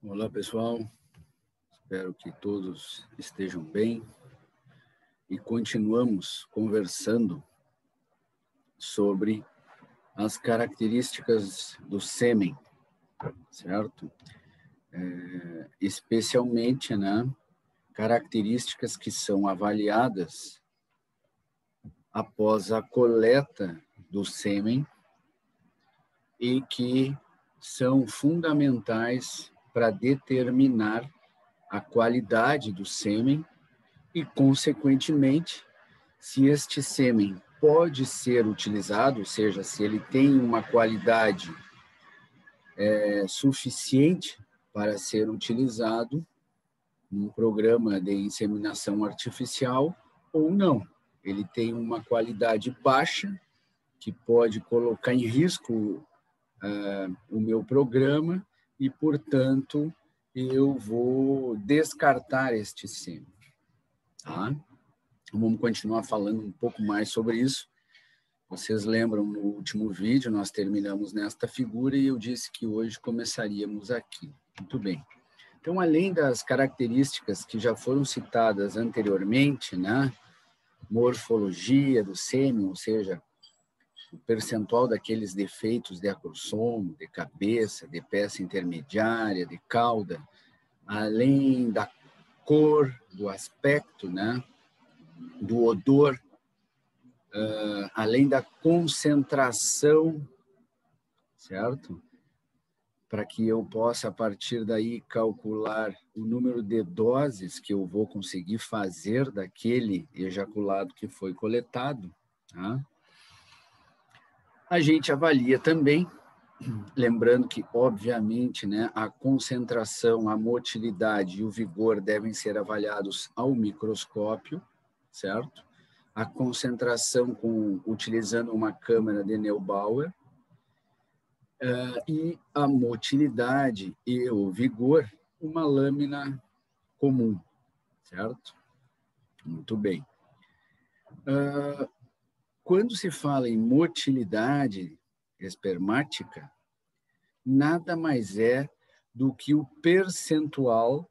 Olá, pessoal. Espero que todos estejam bem e continuamos conversando sobre as características do sêmen, certo? Especialmente, características que são avaliadas após a coleta do sêmen e que são fundamentais para determinar a qualidade do sêmen e, consequentemente, se este sêmen pode ser utilizado, ou seja, se ele tem uma qualidade suficiente para ser utilizado num programa de inseminação artificial ou não. Ele tem uma qualidade baixa, que pode colocar em risco o meu programa e, portanto, eu vou descartar este sêmen. Tá? Vamos continuar falando um pouco mais sobre isso. Vocês lembram, no último vídeo, nós terminamos nesta figura e eu disse que hoje começaríamos aqui. Muito bem. Então, além das características que já foram citadas anteriormente, morfologia do sêmen, ou seja, o percentual daqueles defeitos de acrossomo, de cabeça, de peça intermediária, de cauda, além da cor, do aspecto, do odor, além da concentração, certo? Para que eu possa, a partir daí, calcular o número de doses que eu vou conseguir fazer daquele ejaculado que foi coletado, tá? A gente avalia também, lembrando que, obviamente, a concentração, a motilidade e o vigor devem ser avaliados ao microscópio, certo? A concentração utilizando uma câmera de Neubauer, e a motilidade e o vigor, uma lâmina comum, certo? Muito bem. Quando se fala em motilidade espermática, nada mais é do que o percentual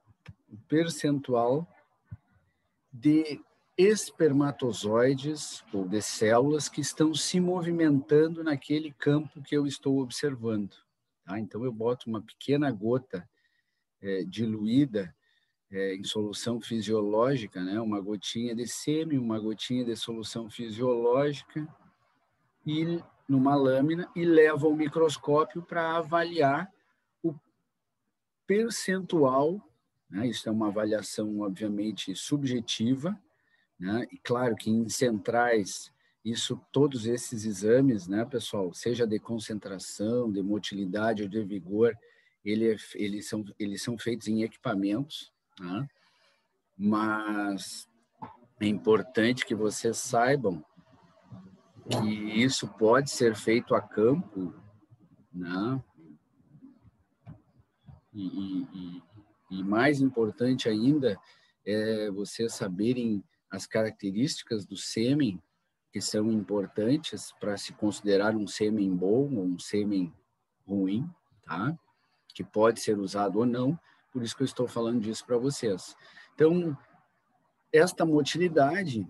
de espermatozoides ou de células que estão se movimentando naquele campo que eu estou observando. Tá? Então, eu boto uma pequena gota diluída em solução fisiológica, uma gotinha de sêmen, uma gotinha de solução fisiológica, e numa lâmina, e levo ao microscópio para avaliar o percentual, isso é uma avaliação, obviamente, subjetiva, e claro que em centrais, todos esses exames, pessoal, seja de concentração, de motilidade ou de vigor, eles são feitos em equipamentos, mas é importante que vocês saibam que isso pode ser feito a campo, e mais importante ainda é vocês saberem as características do sêmen, que são importantes para se considerar um sêmen bom ou um sêmen ruim, tá? Que pode ser usado ou não, por isso que eu estou falando disso para vocês. Então, esta motilidade,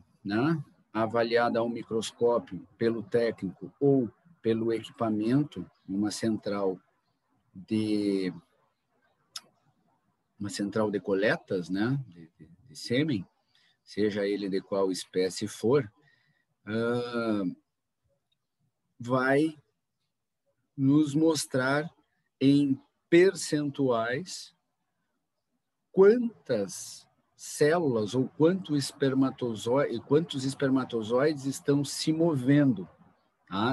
avaliada ao microscópio pelo técnico ou pelo equipamento, uma central de coletas, de sêmen, seja ele de qual espécie for, vai nos mostrar em percentuais quantas células ou quantos espermatozoides estão se movendo,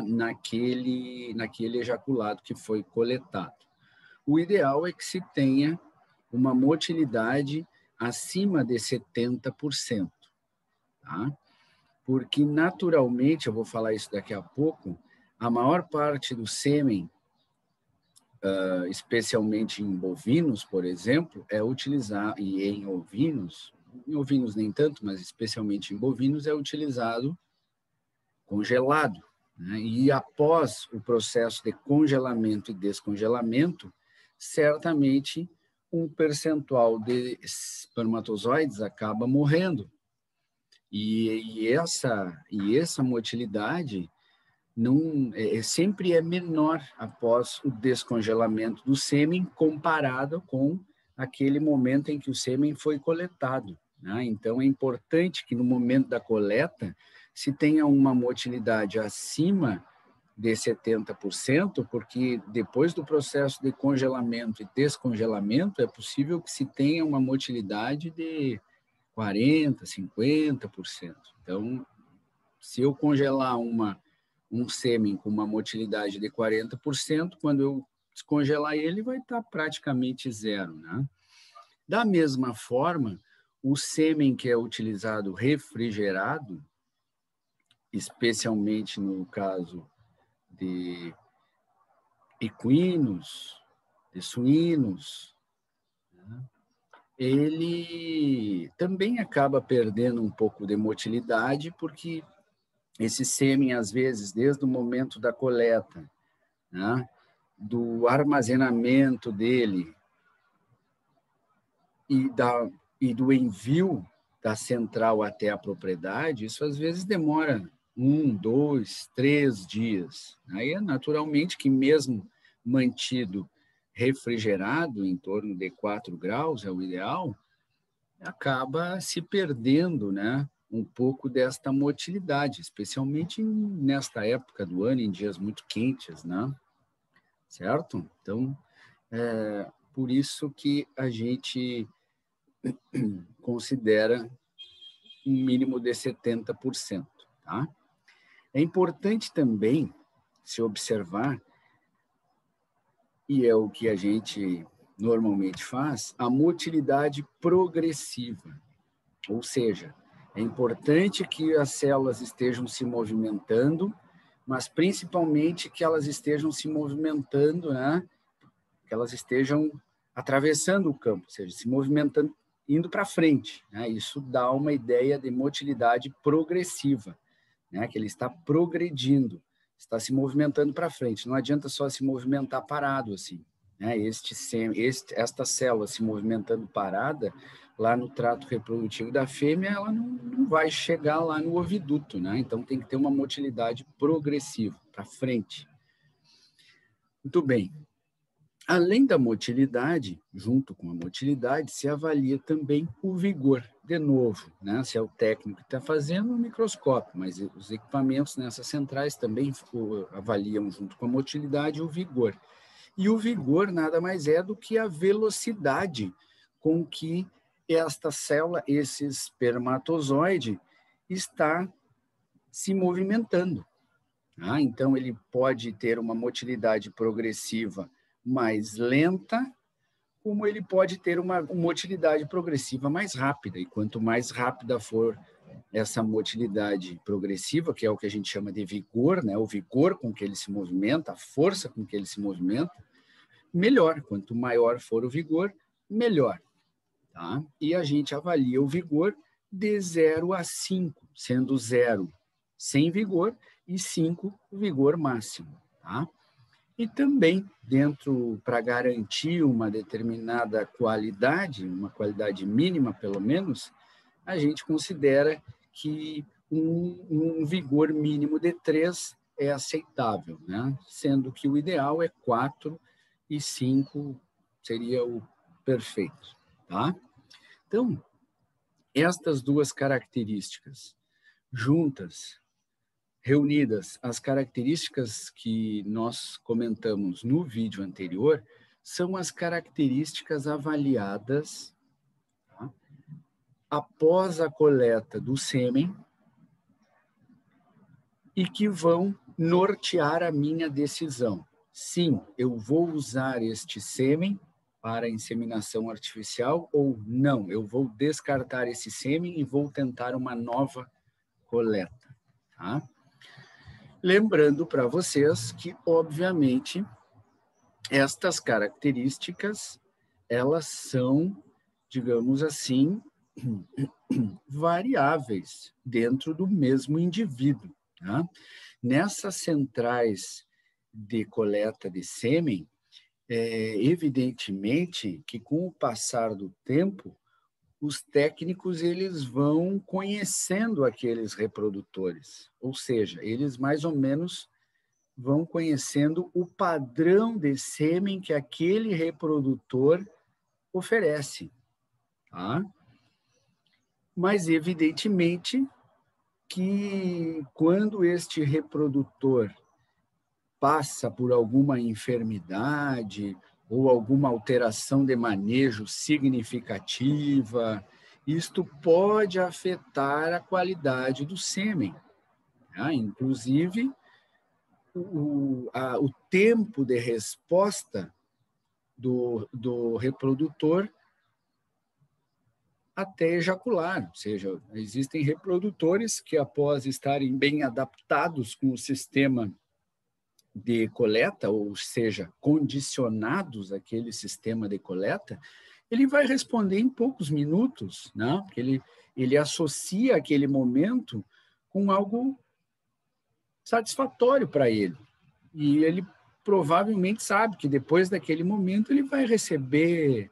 naquele ejaculado que foi coletado. O ideal é que se tenha uma motilidade acima de 70%, tá? Porque, naturalmente, eu vou falar isso daqui a pouco, a maior parte do sêmen, especialmente em bovinos, por exemplo, é utilizado, e em ovinos nem tanto, mas especialmente em bovinos, é utilizado congelado. E após o processo de congelamento e descongelamento, certamente um percentual de espermatozoides acaba morrendo. E essa motilidade sempre é menor após o descongelamento do sêmen comparado com aquele momento em que o sêmen foi coletado, né? Então, é importante que no momento da coleta se tenha uma motilidade acima de 70%, porque depois do processo de congelamento e descongelamento, é possível que se tenha uma motilidade de 40%, 50%. Então, se eu congelar um sêmen com uma motilidade de 40%, quando eu descongelar ele, vai estar praticamente zero, né? Da mesma forma, o sêmen que é utilizado refrigerado, especialmente no caso de equinos, de suínos, né? Ele também acaba perdendo um pouco de motilidade, porque esse sêmen, às vezes, desde o momento da coleta, né, do armazenamento dele e do envio da central até a propriedade, isso às vezes demora 1, 2, 3 dias. Aí é naturalmente que mesmo mantido refrigerado, em torno de 4 graus, é o ideal, acaba se perdendo, né, um pouco desta motilidade, especialmente nesta época do ano, em dias muito quentes, né? Certo? Então, por isso que a gente considera um mínimo de 70%, tá? É importante também se observar, e é o que a gente normalmente faz, a motilidade progressiva. Ou seja, é importante que as células estejam se movimentando, mas principalmente que elas estejam se movimentando, né? Que elas estejam atravessando o campo, ou seja, se movimentando, indo para frente, né? Isso dá uma ideia de motilidade progressiva, né? Que ele está progredindo, está se movimentando para frente. Não adianta só se movimentar parado assim, né? Esta célula se movimentando parada, lá no trato reprodutivo da fêmea, ela não vai chegar lá no oviduto, né? Então tem que ter uma motilidade progressiva, para frente. Muito bem. Além da motilidade, junto com a motilidade, se avalia também o vigor. De novo, né? Se é o técnico que está fazendo, o microscópio, mas os equipamentos nessas centrais também avaliam, junto com a motilidade, o vigor. E o vigor nada mais é do que a velocidade com que esta célula, esse espermatozoide, está se movimentando. Ah, então, ele pode ter uma motilidade progressiva mais lenta, como ele pode ter uma motilidade progressiva mais rápida. E quanto mais rápida for essa motilidade progressiva, que é o que a gente chama de vigor, né? O vigor com que ele se movimenta, a força com que ele se movimenta, melhor. Quanto maior for o vigor, melhor. Tá? E a gente avalia o vigor de 0 a 5, sendo 0 sem vigor e 5 vigor máximo. Tá? E também, para garantir uma determinada qualidade, uma qualidade mínima pelo menos, a gente considera que um vigor mínimo de 3 é aceitável, né? Sendo que o ideal é 4 e 5 seria o perfeito. Tá? Então, estas duas características juntas, reunidas, as características que nós comentamos no vídeo anterior, são as características avaliadas, tá, após a coleta do sêmen e que vão nortear a minha decisão. Sim, eu vou usar este sêmen para inseminação artificial ou não, eu vou descartar esse sêmen e vou tentar uma nova coleta. Tá? Lembrando para vocês que, obviamente, estas características, elas são, digamos assim, variáveis dentro do mesmo indivíduo. Tá? Nessas centrais de coleta de sêmen, evidentemente que com o passar do tempo, os técnicos eles vão conhecendo aqueles reprodutores, ou seja, eles mais ou menos vão conhecendo o padrão de sêmen que aquele reprodutor oferece, tá? Mas evidentemente que quando este reprodutor passa por alguma enfermidade ou alguma alteração de manejo significativa, isto pode afetar a qualidade do sêmen, tá? Inclusive, o tempo de resposta do reprodutor até ejacular, ou seja, existem reprodutores que, após estarem bem adaptados com o sistema de coleta, ou seja, condicionados àquele sistema de coleta, ele vai responder em poucos minutos, né? Porque ele associa aquele momento com algo satisfatório para ele. E ele provavelmente sabe que depois daquele momento ele vai receber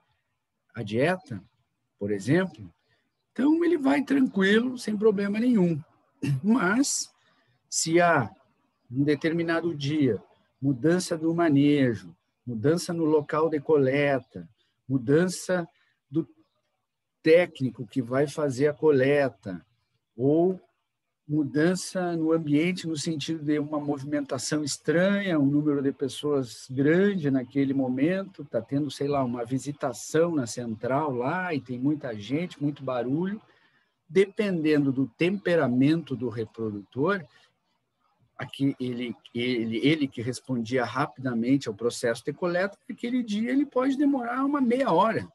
a dieta, por exemplo. Então ele vai tranquilo, sem problema nenhum. Mas se há um determinado dia, mudança do manejo, mudança no local de coleta, mudança do técnico que vai fazer a coleta, ou mudança no ambiente no sentido de uma movimentação estranha, um número de pessoas grande naquele momento, está tendo, sei lá, uma visitação na central lá e tem muita gente, muito barulho, dependendo do temperamento do reprodutor, aqui ele que respondia rapidamente ao processo de coleta, naquele dia ele pode demorar uma meia hora.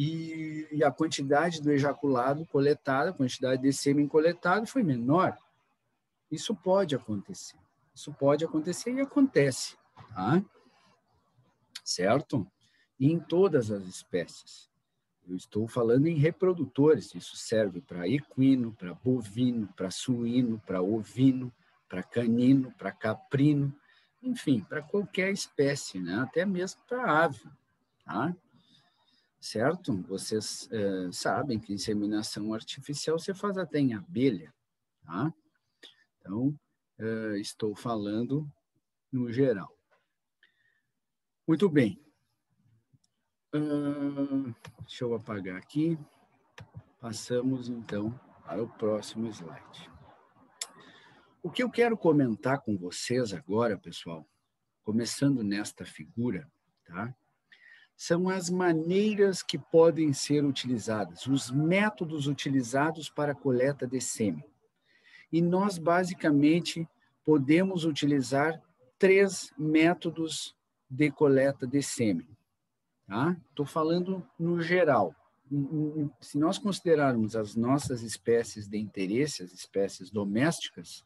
E a quantidade do ejaculado coletado, a quantidade de sêmen coletado foi menor. Isso pode acontecer. Isso pode acontecer e acontece, tá? Certo? E em todas as espécies. Eu estou falando em reprodutores. Isso serve para equino, para bovino, para suíno, para ovino, para canino, para caprino, enfim, para qualquer espécie, né? Até mesmo para ave, tá? Certo? Vocês sabem que inseminação artificial você faz até em abelha, tá? Então, estou falando no geral. Muito bem. Deixa eu apagar aqui. Passamos, então, para o próximo slide. O que eu quero comentar com vocês agora, pessoal, começando nesta figura, tá? São as maneiras que podem ser utilizadas, os métodos utilizados para a coleta de sêmen. E nós, basicamente, podemos utilizar 3 métodos de coleta de sêmen. Tá? Estou falando no geral. Se nós considerarmos as nossas espécies de interesse, as espécies domésticas,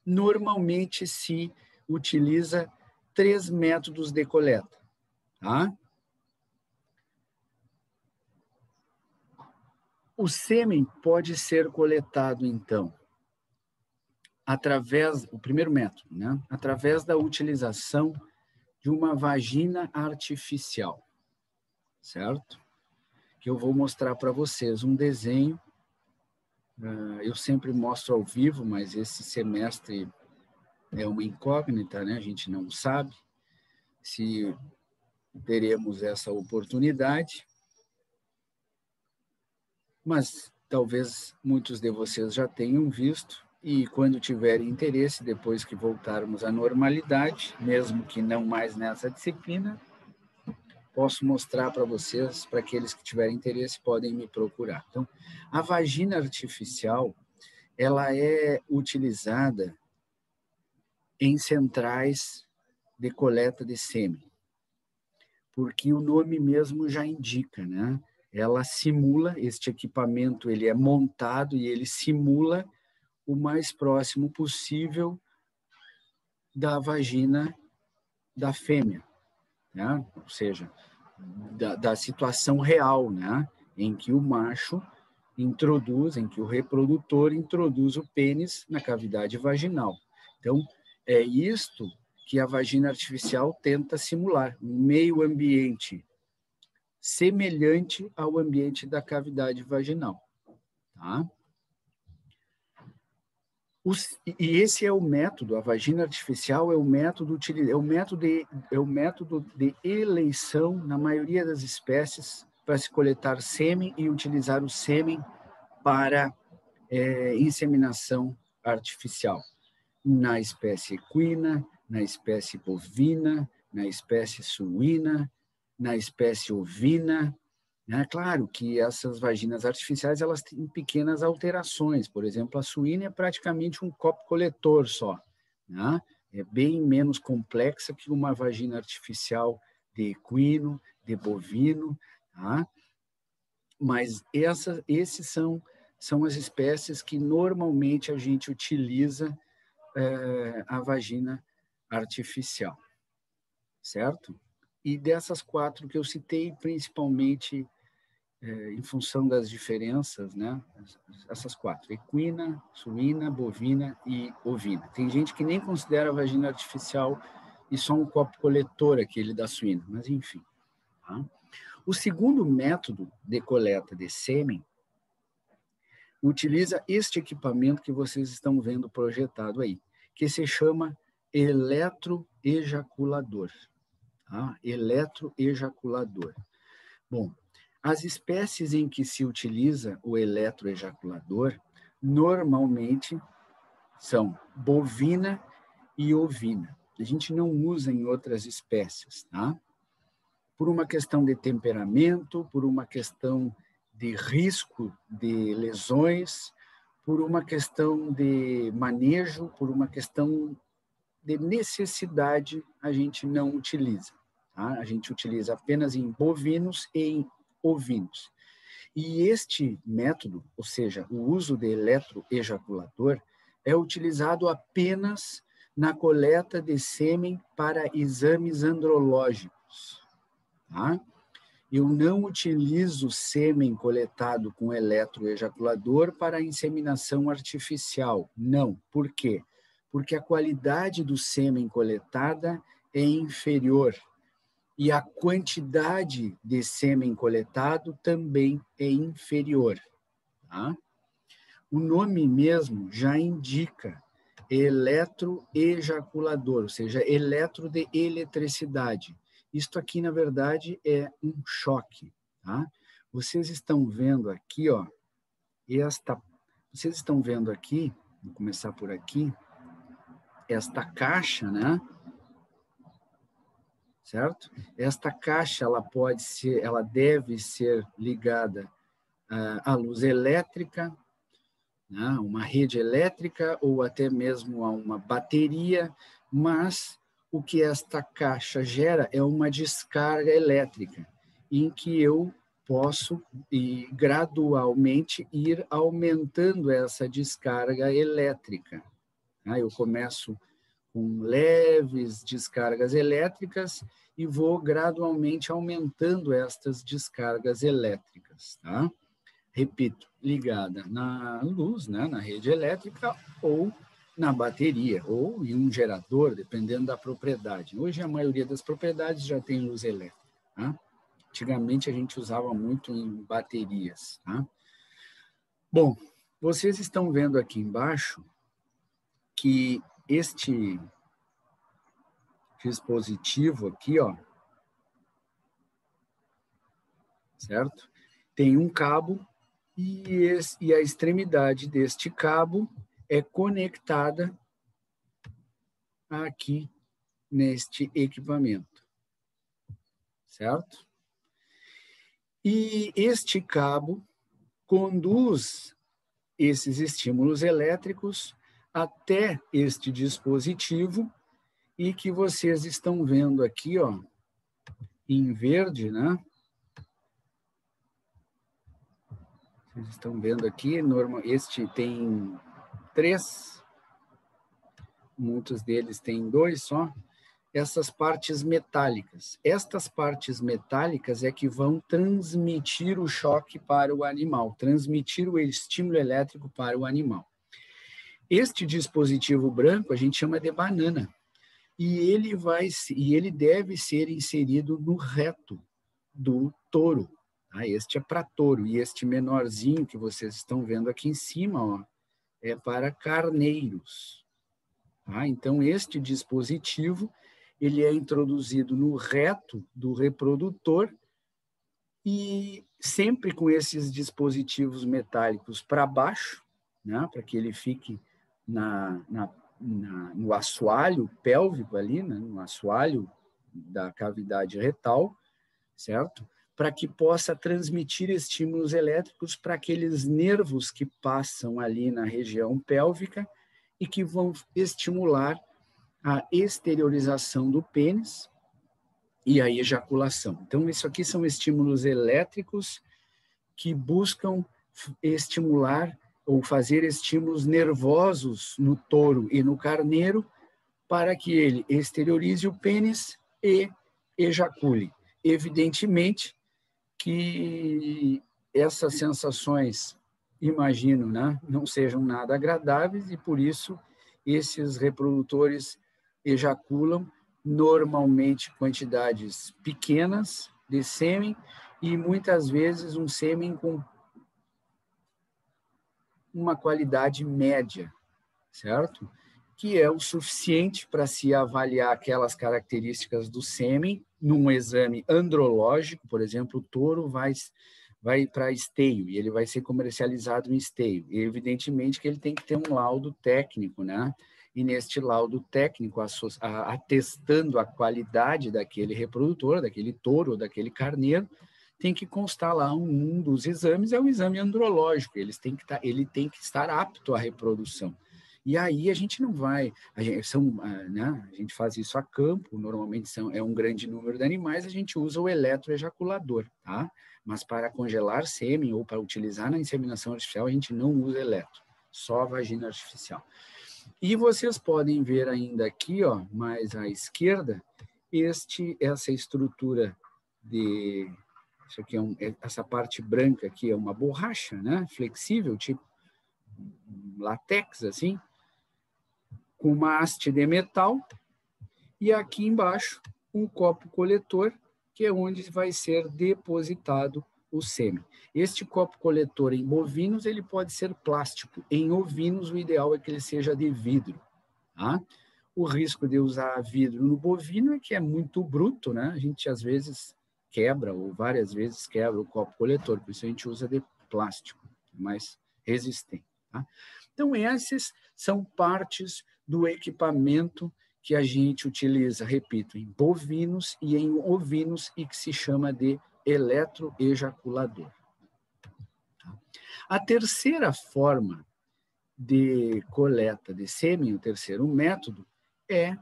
normalmente se utiliza 3 métodos de coleta. Tá? O sêmen pode ser coletado, então, o primeiro método, né? Através da utilização de uma vagina artificial, certo? Que eu vou mostrar para vocês um desenho. Eu sempre mostro ao vivo, mas esse semestre é uma incógnita, né? A gente não sabe se teremos essa oportunidade. Mas talvez muitos de vocês já tenham visto, e quando tiverem interesse, depois que voltarmos à normalidade, mesmo que não mais nessa disciplina, posso mostrar para vocês, para aqueles que tiverem interesse, podem me procurar. Então, a vagina artificial, ela é utilizada em centrais de coleta de sêmen, porque o nome mesmo já indica, né? Ela simula, este equipamento ele é montado e ele simula o mais próximo possível da vagina da fêmea, né? Ou seja, da situação real, né? Em que o macho introduz, em que o reprodutor introduz o pênis na cavidade vaginal. Então, é isto que a vagina artificial tenta simular, um meio ambiente semelhante ao ambiente da cavidade vaginal. Tá? E esse é o método, a vagina artificial é o método de eleição, na maioria das espécies, para se coletar sêmen e utilizar o sêmen para inseminação artificial. Na espécie equina, na espécie bovina, na espécie suína, na espécie ovina. É claro que essas vaginas artificiais elas têm pequenas alterações. Por exemplo, a suína é praticamente um copo coletor só. Né? É bem menos complexa que uma vagina artificial de equino, de bovino. Tá? Mas esses são as espécies que normalmente a gente utiliza a vagina artificial. Certo? E dessas 4 que eu citei, principalmente em função das diferenças, né? Essas 4, equina, suína, bovina e ovina. Tem gente que nem considera a vagina artificial e só um copo coletor, aquele da suína, mas enfim. Tá? O segundo método de coleta de sêmen utiliza este equipamento que vocês estão vendo projetado aí, que se chama eletroejaculador. Tá? Eletroejaculador. Bom, as espécies em que se utiliza o eletroejaculador normalmente são bovina e ovina. A gente não usa em outras espécies, tá? Por uma questão de temperamento, por uma questão de risco de lesões, por uma questão de manejo, por uma questão de necessidade, a gente não utiliza. Tá? A gente utiliza apenas em bovinos e em ovinos. E este método, ou seja, o uso de eletroejaculador, é utilizado apenas na coleta de sêmen para exames andrológicos. Tá? Eu não utilizo sêmen coletado com eletroejaculador para inseminação artificial. Não. Por quê? Porque a qualidade do sêmen coletada é inferior. E a quantidade de sêmen coletado também é inferior. Tá? O nome mesmo já indica eletroejaculador, ou seja, eletro de eletricidade. Isto aqui, na verdade, é um choque. Tá? Vocês estão vendo aqui, ó, vocês estão vendo aqui, vou começar por aqui, esta caixa, né? Certo? Esta caixa ela deve ser ligada à luz elétrica, né? Uma rede elétrica ou até mesmo a uma bateria, mas o que esta caixa gera é uma descarga elétrica, em que eu posso gradualmente ir aumentando essa descarga elétrica. Eu começo com leves descargas elétricas e vou gradualmente aumentando estas descargas elétricas, tá? Repito, ligada na luz, né, na rede elétrica ou na bateria, ou em um gerador, dependendo da propriedade. Hoje, a maioria das propriedades já tem luz elétrica. Tá? Antigamente, a gente usava muito em baterias. Tá? Bom, vocês estão vendo aqui embaixo que este dispositivo aqui, ó, certo? Tem um cabo e a extremidade deste cabo é conectada aqui neste equipamento, certo? E este cabo conduz esses estímulos elétricos até este dispositivo e que vocês estão vendo aqui, ó, em verde, né? Vocês estão vendo aqui, este tem 3, muitos deles têm 2 só, essas partes metálicas. Estas partes metálicas é que vão transmitir o choque para o animal, transmitir o estímulo elétrico para o animal. Este dispositivo branco a gente chama de banana. e ele deve ser inserido no reto do touro. Tá? Este é para touro, e este menorzinho que vocês estão vendo aqui em cima, ó, é para carneiros. Tá? Então, este dispositivo ele é introduzido no reto do reprodutor e sempre com esses dispositivos metálicos para baixo, né, para que ele fique no assoalho pélvico ali, né, no assoalho da cavidade retal, certo? Para que possa transmitir estímulos elétricos para aqueles nervos que passam ali na região pélvica e que vão estimular a exteriorização do pênis e a ejaculação. Então, isso aqui são estímulos elétricos que buscam estimular ou fazer estímulos nervosos no touro e no carneiro para que ele exteriorize o pênis e ejacule. Evidentemente que essas sensações, imagino, né, não sejam nada agradáveis e, por isso, esses reprodutores ejaculam normalmente quantidades pequenas de sêmen e, muitas vezes, um sêmen com uma qualidade média, certo? Que é o suficiente para se avaliar aquelas características do sêmen num exame andrológico. Por exemplo, o touro vai para esteio e ele vai ser comercializado em esteio. E, evidentemente, que ele tem que ter um laudo técnico, né? E neste laudo técnico, atestando a qualidade daquele reprodutor, daquele touro ou daquele carneiro, tem que constar lá um dos exames, é o exame andrológico, ele tem que estar apto à reprodução. E aí a gente não vai, a gente faz isso a campo, normalmente é um grande número de animais, a gente usa o eletroejaculador, tá? Mas para congelar sêmen ou para utilizar na inseminação artificial, a gente não usa eletro, só a vagina artificial. E vocês podem ver ainda aqui, ó, mais à esquerda, essa estrutura de... Isso aqui essa parte branca aqui é uma borracha, né? Flexível, tipo látex, assim, com uma haste de metal. E aqui embaixo, um copo coletor, que é onde vai ser depositado o sêmen. Este copo coletor em bovinos, ele pode ser plástico. Em ovinos, o ideal é que ele seja de vidro. Tá? O risco de usar vidro no bovino é que é muito bruto, né? A gente, às vezes, quebra, ou várias vezes quebra o copo coletor, por isso a gente usa de plástico, mais resistente. Tá? Então, essas são partes do equipamento que a gente utiliza, repito, em bovinos e em ovinos e que se chama de eletroejaculador. Tá? A terceira forma de coleta de sêmen, o terceiro método, é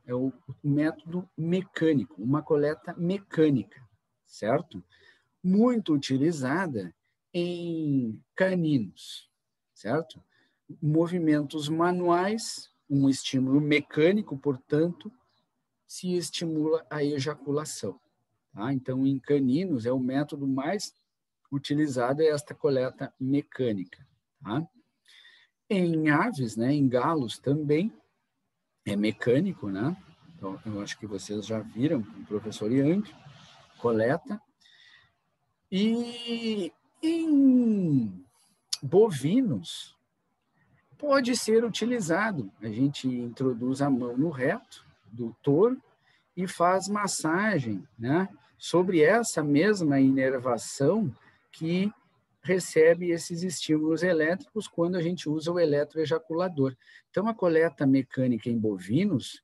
o método mecânico, uma coleta mecânica, certo? Muito utilizada em caninos, certo? Movimentos manuais, um estímulo mecânico, portanto, se estimula a ejaculação. Tá? Então, em caninos, é o método mais utilizado, é esta coleta mecânica. Tá? Em aves, né, em galos também, é mecânico, né? Então, eu acho que vocês já viram, o professor Yang coleta. E em bovinos, pode ser utilizado. A gente introduz a mão no reto do touro e faz massagem, né, sobre essa mesma inervação que recebe esses estímulos elétricos quando a gente usa o eletroejaculador. Então, a coleta mecânica em bovinos,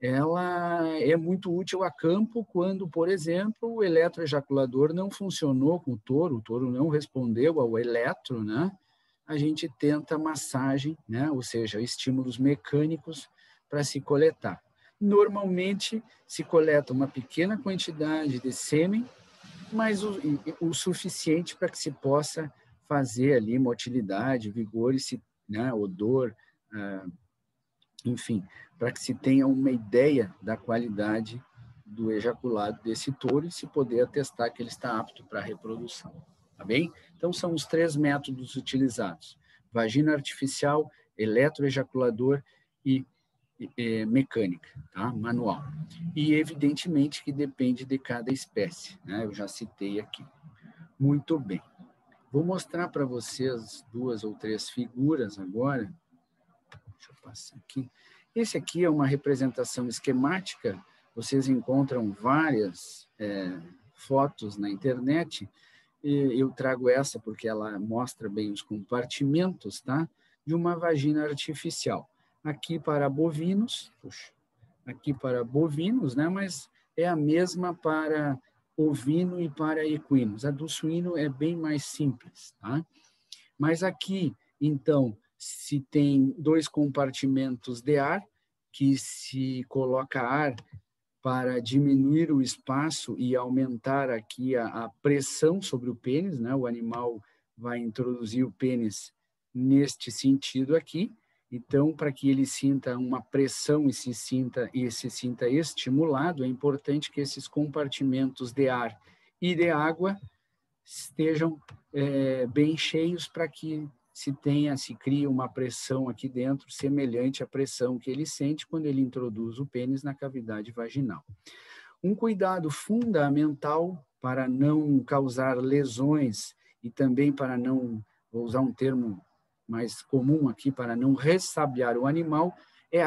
ela é muito útil a campo quando, por exemplo, o eletroejaculador não funcionou com o touro não respondeu ao eletro, né? A gente tenta massagem, né? Ou seja, estímulos mecânicos para se coletar. Normalmente, se coleta uma pequena quantidade de sêmen, mas o suficiente para que se possa fazer ali motilidade, vigor, né, odor, enfim, para que se tenha uma ideia da qualidade do ejaculado desse touro e se poder atestar que ele está apto para a reprodução. Tá bem? Então, são os 3 métodos utilizados: vagina artificial, eletroejaculador e mecânica, tá? Manual. E, evidentemente, que depende de cada espécie, né? Eu já citei aqui. Muito bem. Vou mostrar para vocês 2 ou 3 figuras agora. Deixa eu passar aqui. Esse aqui é uma representação esquemática. Vocês encontram várias fotos na internet. E eu trago essa porque ela mostra bem os compartimentos, tá? De uma vagina artificial. Aqui para bovinos, aqui para bovinos, né? Mas é a mesma para ovino e para equinos. A do suíno é bem mais simples, tá? Mas aqui, então, se tem 2 compartimentos de ar, que se coloca ar para diminuir o espaço e aumentar aqui a pressão sobre o pênis, né? O animal vai introduzir o pênis neste sentido aqui. Então, para que ele sinta uma pressão e se sinta estimulado, é importante que esses compartimentos de ar e de água estejam bem cheios para que se crie uma pressão aqui dentro semelhante à pressão que ele sente quando ele introduz o pênis na cavidade vaginal. Um cuidado fundamental para não causar lesões e também para não, vou usar um termo mais comum aqui, para não ressabiar o animal, é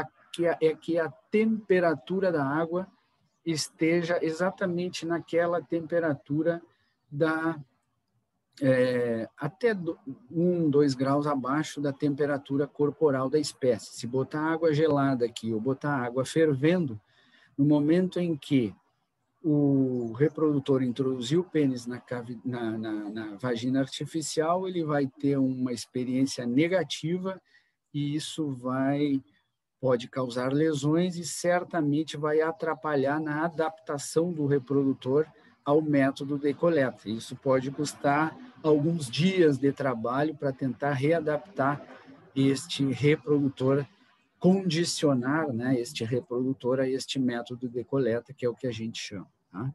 que a temperatura da água esteja exatamente naquela temperatura até 1, 2 graus abaixo da temperatura corporal da espécie. Se botar água gelada aqui ou botar água fervendo, no momento em que o reprodutor introduzir o pênis na vagina artificial, ele vai ter uma experiência negativa e isso pode causar lesões e certamente vai atrapalhar na adaptação do reprodutor ao método de coleta. Isso pode custar alguns dias de trabalho para tentar readaptar este reprodutor, condicionar, né, este reprodutor a este método de coleta, que é o que a gente chama. Tá?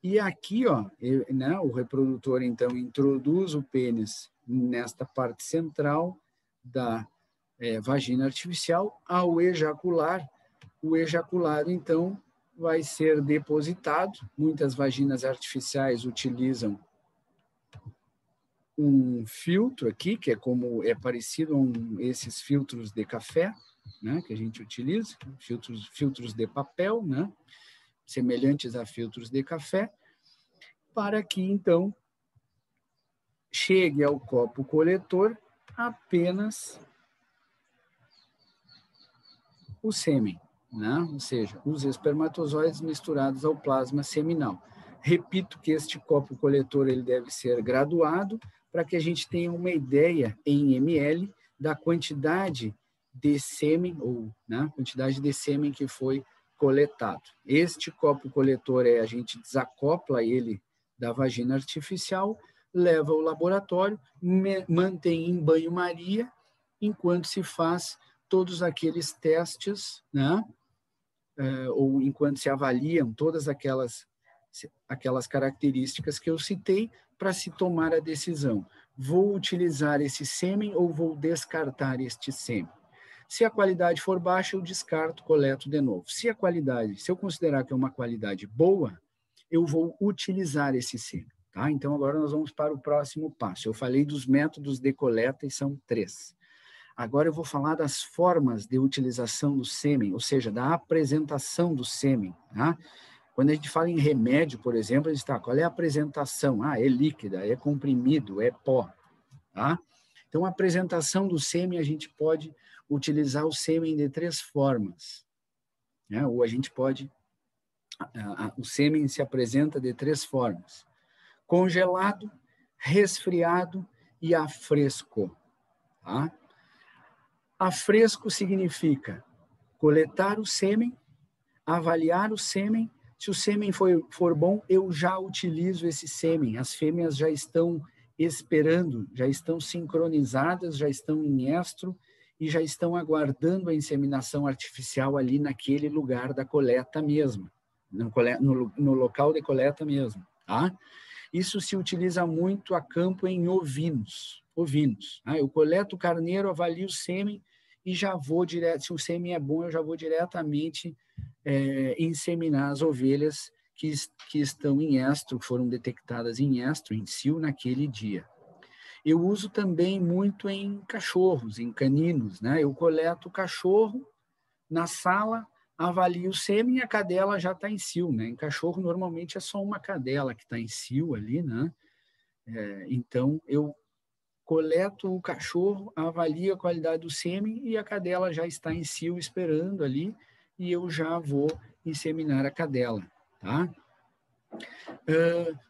E aqui, né, o reprodutor, então, introduz o pênis nesta parte central da vagina artificial. Ao ejacular, o ejaculado, então, vai ser depositado. Muitas vaginas artificiais utilizam um filtro aqui, que é parecido a esses filtros de café, né, que a gente utiliza, filtros de papel, né, semelhantes a filtros de café, para que, então, chegue ao copo coletor apenas o sêmen, né? Ou seja, os espermatozoides misturados ao plasma seminal. Repito que este copo coletor ele deve ser graduado para que a gente tenha uma ideia em ml da quantidade de sêmen, ou né, quantidade de sêmen que foi coletado. Este copo coletor a gente desacopla ele da vagina artificial, leva ao laboratório, mantém em banho-maria, enquanto se faz todos aqueles testes, né? Ou enquanto se avaliam todas aquelas características que eu citei para se tomar a decisão. Vou utilizar esse sêmen ou vou descartar este sêmen? Se a qualidade for baixa, eu descarto, coleto de novo. Se eu considerar que é uma qualidade boa, eu vou utilizar esse sêmen. Tá? Então, agora nós vamos para o próximo passo. Eu falei dos métodos de coleta e são 3. Agora eu vou falar das formas de utilização do sêmen, ou seja, da apresentação do sêmen. Tá? Quando a gente fala em remédio, por exemplo, a gente está, qual é a apresentação? É líquida, é comprimido, é pó. Tá? Então, a apresentação do sêmen, a gente pode utilizar o sêmen de 3 formas. Né? Ou a gente pode... O sêmen se apresenta de 3 formas. Congelado, resfriado e a fresco. Tá? A fresco significa coletar o sêmen, avaliar o sêmen. Se o sêmen for bom, eu já utilizo esse sêmen. As fêmeas já estão esperando, já estão sincronizadas, já estão em estro e já estão aguardando a inseminação artificial ali naquele lugar da coleta mesmo, no local de coleta mesmo. Tá? Isso se utiliza muito a campo em ovinos. Tá? Eu coleto o carneiro, avalio o sêmen e já vou direto, se o sêmen é bom, eu já vou diretamente inseminar as ovelhas que estão em estro, foram detectadas em estro, em cio, naquele dia. Eu uso também muito em cachorros, em caninos, né? Eu coleto o cachorro na sala, avalio o sêmen e a cadela já está em cio, né? Em cachorro, normalmente, é só uma cadela que está em cio ali, né? Então, eu coleto o cachorro, avalio a qualidade do sêmen e a cadela já está em cio esperando ali e eu já vou inseminar a cadela, tá?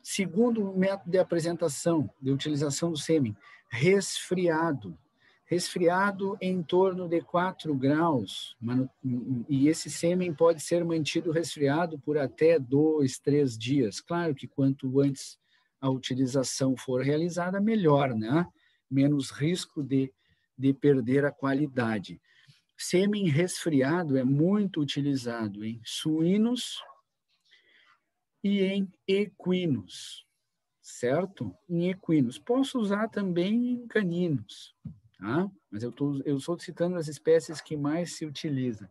Segundo método de apresentação, de utilização do sêmen, resfriado. Resfriado em torno de 4 graus, e esse sêmen pode ser mantido resfriado por até 2, 3 dias. Claro que quanto antes a utilização for realizada, melhor, né? Menos risco de perder a qualidade. Sêmen resfriado é muito utilizado em suínos e em equinos, certo? Em equinos. Posso usar também em caninos, tá? Mas eu estou citando as espécies que mais se utilizam.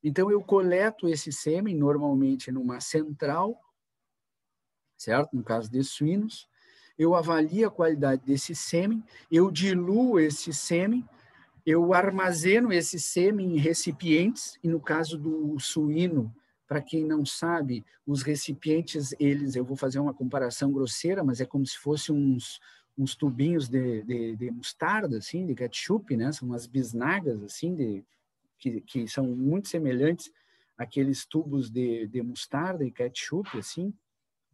Então, eu coleto esse sêmen, normalmente numa central, certo? No caso de suínos, eu avalio a qualidade desse sêmen, eu diluo esse sêmen, eu armazeno esse sêmen em recipientes, e no caso do suíno, para quem não sabe, os recipientes, eu vou fazer uma comparação grosseira, mas é como se fossem uns tubinhos de mostarda, assim, de ketchup, né? São umas bisnagas, assim, que são muito semelhantes àqueles tubos de mostarda e ketchup, assim,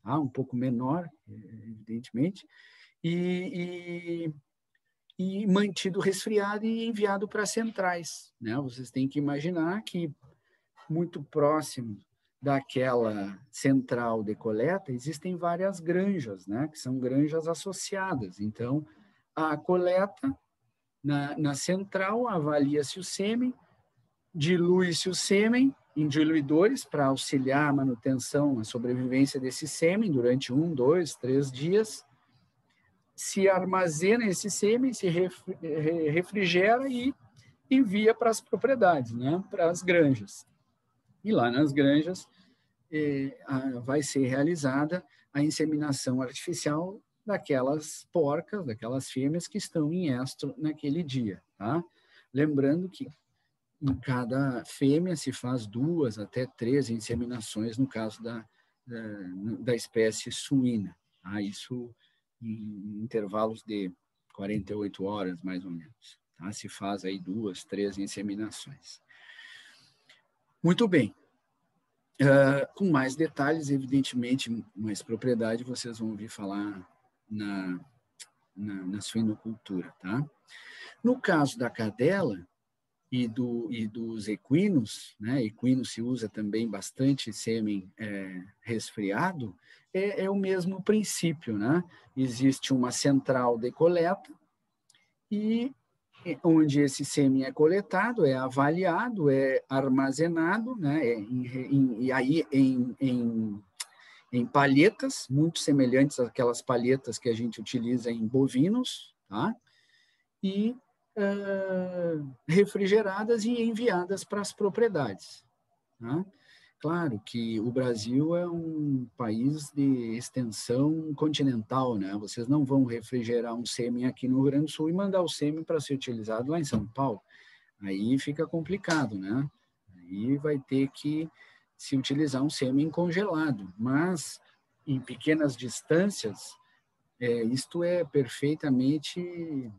um pouco menor, evidentemente, e mantido resfriado e enviado para centrais, né? Vocês têm que imaginar que muito próximo daquela central de coleta existem várias granjas, né? Que são granjas associadas. Então, a coleta na central avalia-se o sêmen, dilui-se o sêmen em diluidores para auxiliar a manutenção, a sobrevivência desse sêmen durante 1, 2, 3 dias. Se armazena esse sêmen, se refrigera e envia para as propriedades, né? Para as granjas. E lá nas granjas vai ser realizada a inseminação artificial daquelas porcas, daquelas fêmeas que estão em estro naquele dia, tá? Lembrando que em cada fêmea se faz 2 até 3 inseminações no caso da espécie suína, tá? Isso em intervalos de 48 horas, mais ou menos, tá? Se faz aí 2, 3 inseminações. Muito bem. Com mais detalhes, evidentemente, mais propriedade, vocês vão ouvir falar na suinocultura, tá? No caso da cadela e dos equinos, né? Equino se usa também bastante sêmen resfriado, é o mesmo princípio, né? Existe uma central de coleta e onde esse sêmen é coletado, é avaliado, é armazenado, né? E aí em palhetas, muito semelhantes àquelas palhetas que a gente utiliza em bovinos, tá? E refrigeradas e enviadas para as propriedades, tá? Claro que o Brasil é um país de extensão continental, né? Vocês não vão refrigerar um sêmen aqui no Rio Grande do Sul e mandar o sêmen para ser utilizado lá em São Paulo. Aí fica complicado, né? Aí vai ter que se utilizar um sêmen congelado, mas em pequenas distâncias, isto é perfeitamente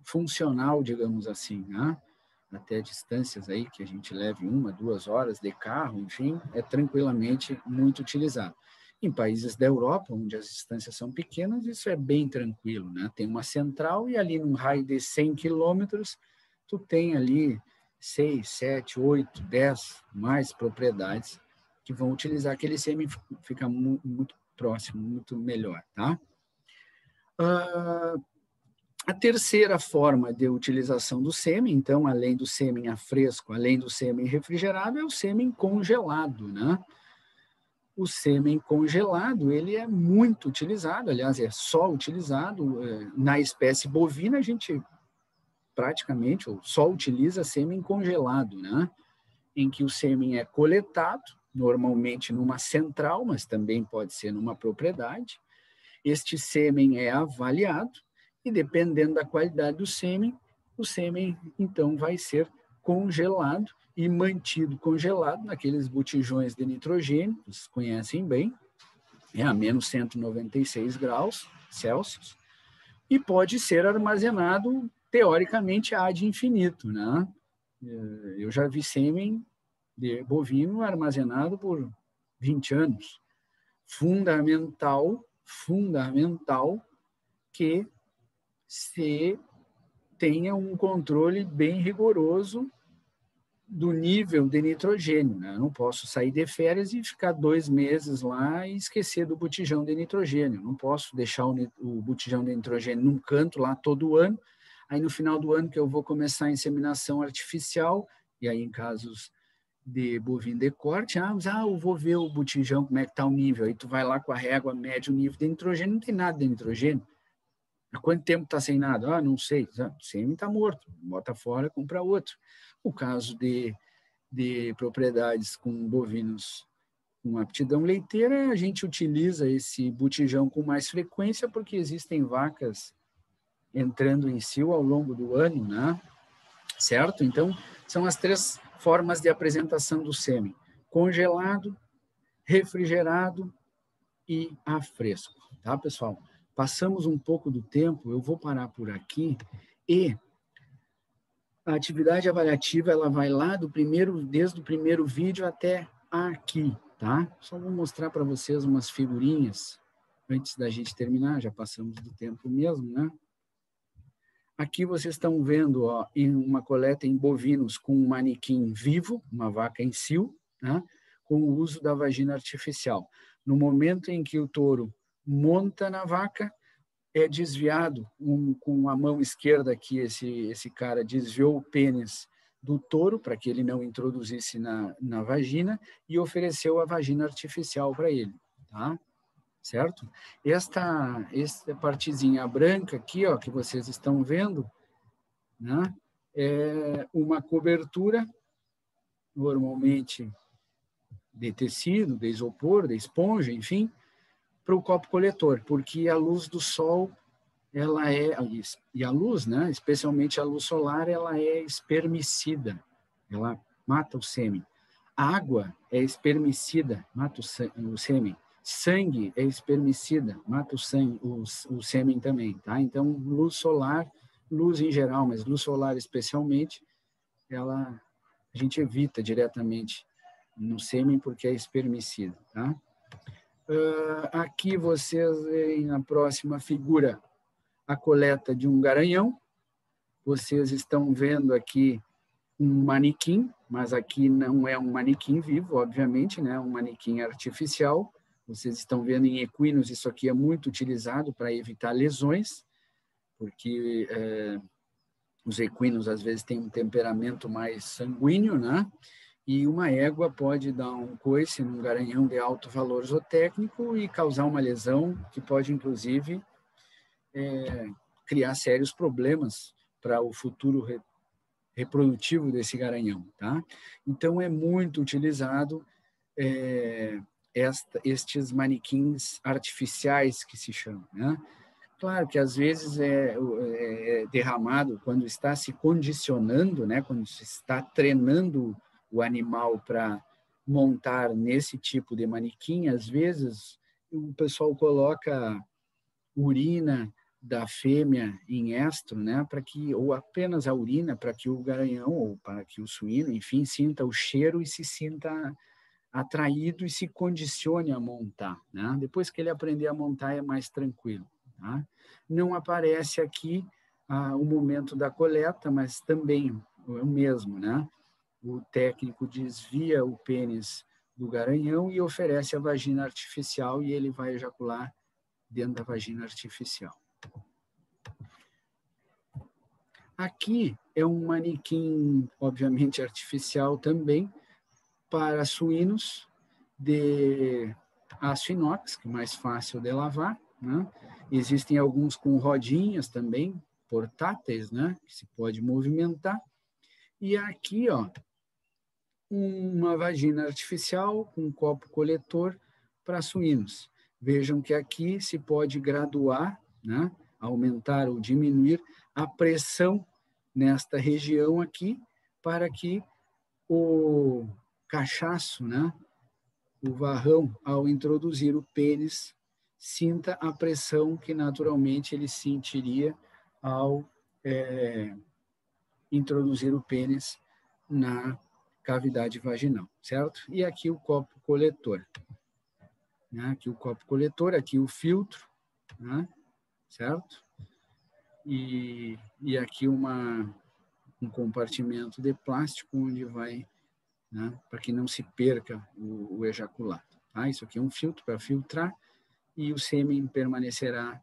funcional, digamos assim, né? Até distâncias aí que a gente leve 1, 2 horas de carro, enfim, é tranquilamente muito utilizado. Em países da Europa, onde as distâncias são pequenas, isso é bem tranquilo, né? Tem uma central e ali num raio de 100 quilômetros, tu tem ali 6, 7, 8, 10 mais propriedades que vão utilizar aquele sêmen, fica muito próximo, muito melhor, tá? A terceira forma de utilização do sêmen, então, além do sêmen a fresco, além do sêmen refrigerado, é o sêmen congelado, né? O sêmen congelado, ele é muito utilizado, aliás, é só utilizado na espécie bovina, a gente praticamente, ou só utiliza sêmen congelado, né? Em que o sêmen é coletado, normalmente numa central, mas também pode ser numa propriedade. Este sêmen é avaliado e, dependendo da qualidade do sêmen, o sêmen, então, vai ser congelado e mantido congelado naqueles botijões de nitrogênio, vocês conhecem bem, a menos 196 graus Celsius, e pode ser armazenado, teoricamente, ad infinito, né? Eu já vi sêmen de bovino armazenado por 20 anos. Fundamental que se tenha um controle bem rigoroso do nível de nitrogênio, né? Eu não posso sair de férias e ficar 2 meses lá e esquecer do botijão de nitrogênio. Eu não posso deixar o botijão de nitrogênio num canto lá todo ano. Aí, no final do ano, que eu vou começar a inseminação artificial, e aí, em casos de bovino de corte, eu vou ver o botijão, como é que está o nível. Aí tu vai lá com a régua, mede o nível de nitrogênio, não tem nada de nitrogênio. Há quanto tempo está sem nada? Não sei. O sêmen está morto. Bota fora, compra outro. O caso de propriedades com bovinos com aptidão leiteira, a gente utiliza esse botijão com mais frequência porque existem vacas entrando em cio ao longo do ano, né? Certo? Então, são as 3 formas de apresentação do sêmen: congelado, refrigerado e a fresco. Tá, pessoal? Passamos um pouco do tempo, eu vou parar por aqui e a atividade avaliativa ela vai lá desde o primeiro vídeo até aqui, tá? Só vou mostrar para vocês umas figurinhas antes da gente terminar, já passamos do tempo mesmo, né? Aqui vocês estão vendo, ó, em uma coleta em bovinos com um manequim vivo, uma vaca em cio, né? Com o uso da vagina artificial. No momento em que o touro monta na vaca, é desviado com a mão esquerda aqui, esse cara desviou o pênis do touro para que ele não introduzisse na vagina e ofereceu a vagina artificial para ele, tá? Certo? Esta partezinha branca aqui, ó, que vocês estão vendo, né, é uma cobertura, normalmente de tecido, de isopor, de esponja, enfim, para o copo coletor, porque a luz do sol ela e a luz, né, especialmente a luz solar, ela é espermicida, ela mata o sêmen. A água é espermicida, mata o sêmen. Sangue é espermicida, mata o sêmen também, tá? Então, luz solar, luz em geral, mas luz solar especialmente, a gente evita diretamente no sêmen porque é espermicida, tá? Aqui vocês veem na próxima figura a coleta de um garanhão. Vocês estão vendo aqui um manequim, mas aqui não é um manequim vivo, obviamente, né? Um manequim artificial. Vocês estão vendo em equinos, isso aqui é muito utilizado para evitar lesões, porque os equinos às vezes têm um temperamento mais sanguíneo, né? E uma égua pode dar um coice num garanhão de alto valor zootécnico e causar uma lesão que pode, inclusive, criar sérios problemas para o futuro reprodutivo desse garanhão, tá? Então, é muito utilizado estes manequins artificiais que se chamam, né? Claro que às vezes é derramado quando está se condicionando, né? Quando se está treinando o animal para montar nesse tipo de manequim, às vezes o pessoal coloca urina da fêmea em estro, né, ou apenas a urina, para que o garanhão ou para que o suíno, enfim, sinta o cheiro e se sinta atraído e se condicione a montar, né? Depois que ele aprender a montar é mais tranquilo, tá? Não aparece aqui o momento da coleta, mas também é o mesmo, né? O técnico desvia o pênis do garanhão e oferece a vagina artificial e ele vai ejacular dentro da vagina artificial. Aqui é um manequim, obviamente artificial também, para suínos de aço inox, que é mais fácil de lavar, né? Existem alguns com rodinhas também, portáteis, né? Que se pode movimentar. E aqui, ó, uma vagina artificial com um copo coletor para suínos. Vejam que aqui se pode graduar, né? Aumentar ou diminuir a pressão nesta região aqui, para que o cachaço, né? O varrão, ao introduzir o pênis, sinta a pressão que naturalmente ele sentiria ao introduzir o pênis na cavidade vaginal, certo? E aqui o copo coletor. Né? Aqui o copo coletor, aqui o filtro, né? Certo? E aqui um compartimento de plástico onde vai, né? Para que não se perca o ejaculado. Tá? Isso aqui é um filtro para filtrar e o sêmen permanecerá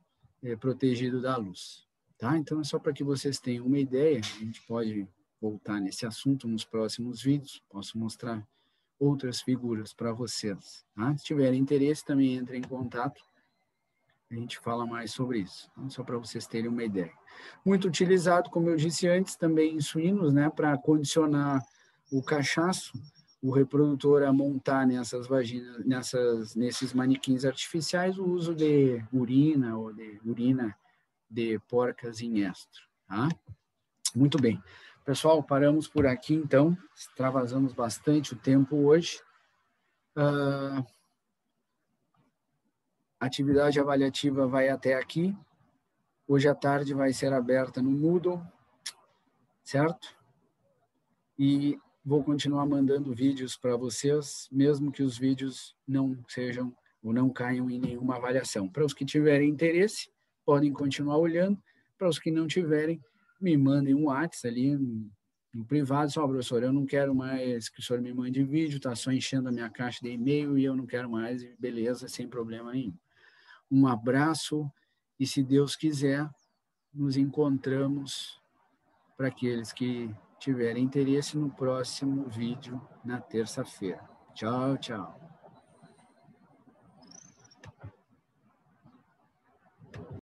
protegido da luz. Tá? Então, é só para que vocês tenham uma ideia, a gente pode voltar nesse assunto nos próximos vídeos, posso mostrar outras figuras para vocês. Tá? Se tiverem interesse, também entrem em contato, a gente fala mais sobre isso, então, só para vocês terem uma ideia. Muito utilizado, como eu disse antes, também em suínos, né, para condicionar o cachaço, o reprodutor a montar nessas vaginas, nesses manequins artificiais, o uso de urina ou de urina de porcas em estro. Tá? Muito bem. Pessoal, paramos por aqui, então. Extravasamos bastante o tempo hoje. A atividade avaliativa vai até aqui. Hoje à tarde vai ser aberta no Moodle, certo? E vou continuar mandando vídeos para vocês, mesmo que os vídeos não sejam ou não caiam em nenhuma avaliação. Para os que tiverem interesse, podem continuar olhando. Para os que não tiverem, me mandem um WhatsApp ali no privado. Só, professor, eu não quero mais que o senhor me mande vídeo, está só enchendo a minha caixa de e-mail e eu não quero mais, beleza, sem problema nenhum. Um abraço e, se Deus quiser, nos encontramos para aqueles que tiverem interesse no próximo vídeo na terça-feira. Tchau, tchau.